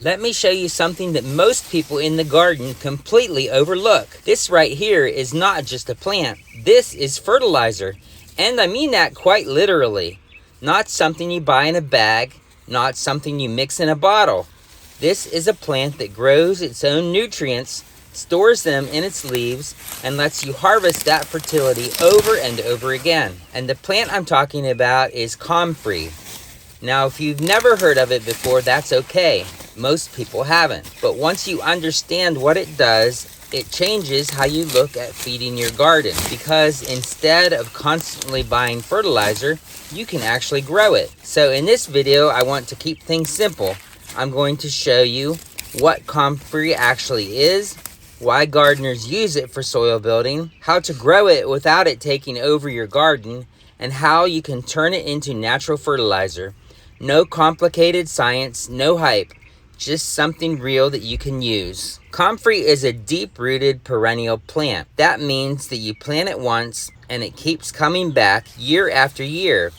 Let me show you something that most people in the garden completely overlook. This right here is not just a plant. This is fertilizer. And I mean that quite literally. Not something you buy in a bag, not something you mix in a bottle. This is a plant that grows its own nutrients, stores them in its leaves, and lets you harvest that fertility over and over again. And the plant I'm talking about is comfrey. Now, if you've never heard of it before, that's okay. Most people haven't. But once you understand what it does, it changes how you look at feeding your garden. Because instead of constantly buying fertilizer, you can actually grow it. So in this video, I want to keep things simple. I'm going to show you what comfrey actually is, why gardeners use it for soil building, how to grow it without it taking over your garden, and how you can turn it into natural fertilizer. No complicated science, no hype, just something real that you can use. Comfrey is a deep-rooted perennial plant. That means that you plant it once and it keeps coming back year after year.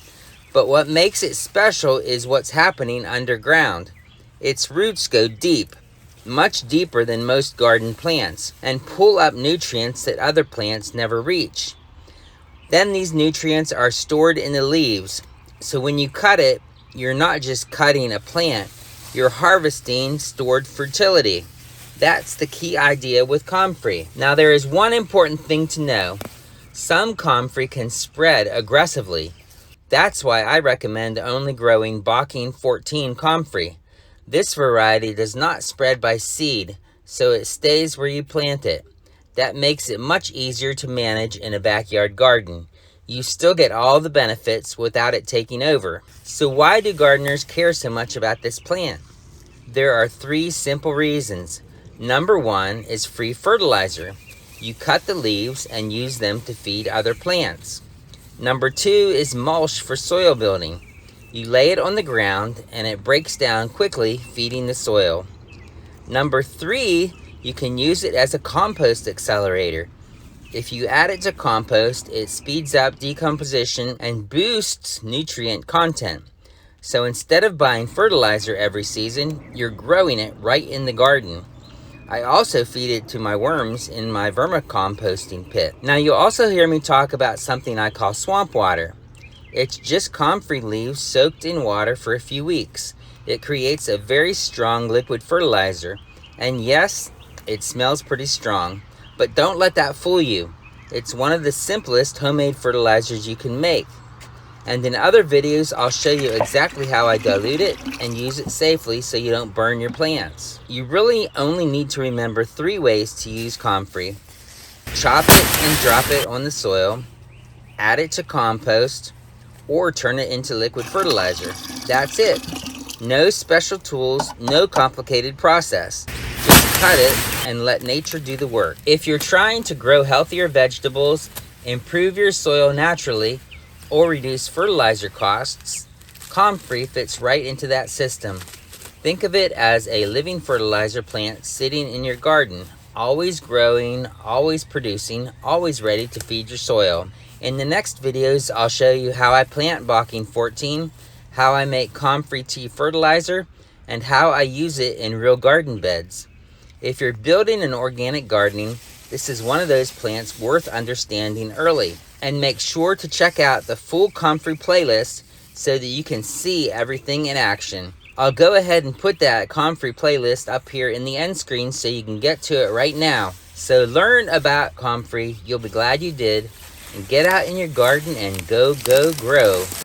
But what makes it special is what's happening underground. Its roots go deep, much deeper than most garden plants, and pull up nutrients that other plants never reach. Then these nutrients are stored in the leaves, so when you cut it, you're not just cutting a plant, you're harvesting stored fertility. That's the key idea with comfrey. Now there is one important thing to know. Some comfrey can spread aggressively. That's why I recommend only growing Bocking 14 comfrey. This variety does not spread by seed, so it stays where you plant it. That makes it much easier to manage in a backyard garden. You still get all the benefits without it taking over. So why do gardeners care so much about this plant? There are 3 simple reasons. Number 1 is free fertilizer. You cut the leaves and use them to feed other plants. Number 2 is mulch for soil building. You lay it on the ground and it breaks down quickly, feeding the soil. Number 3, you can use it as a compost accelerator. If you add it to compost, it speeds up decomposition and boosts nutrient content. So instead of buying fertilizer every season, you're growing it right in the garden. I also feed it to my worms in my vermicomposting pit. Now you'll also hear me talk about something I call swamp water. It's just comfrey leaves soaked in water for a few weeks. It creates a very strong liquid fertilizer. And yes, it smells pretty strong. But don't let that fool you. It's one of the simplest homemade fertilizers you can make. And in other videos, I'll show you exactly how I dilute it and use it safely so you don't burn your plants. You really only need to remember 3 ways to use comfrey. Chop it and drop it on the soil, add it to compost, or turn it into liquid fertilizer. That's it. No special tools, no complicated process. Just cut it and let nature do the work. If you're trying to grow healthier vegetables, improve your soil naturally, or reduce fertilizer costs, comfrey fits right into that system. Think of it as a living fertilizer plant sitting in your garden, always growing, always producing, always ready to feed your soil. In the next videos, I'll show you how I plant Bocking 14, how I make comfrey tea fertilizer, and how I use it in real garden beds. If you're building an organic gardening, this is one of those plants worth understanding early. And make sure to check out the full comfrey playlist so that you can see everything in action. I'll go ahead and put that comfrey playlist up here in the end screen so you can get to it right now. So learn about comfrey, you'll be glad you did, and get out in your garden and go grow.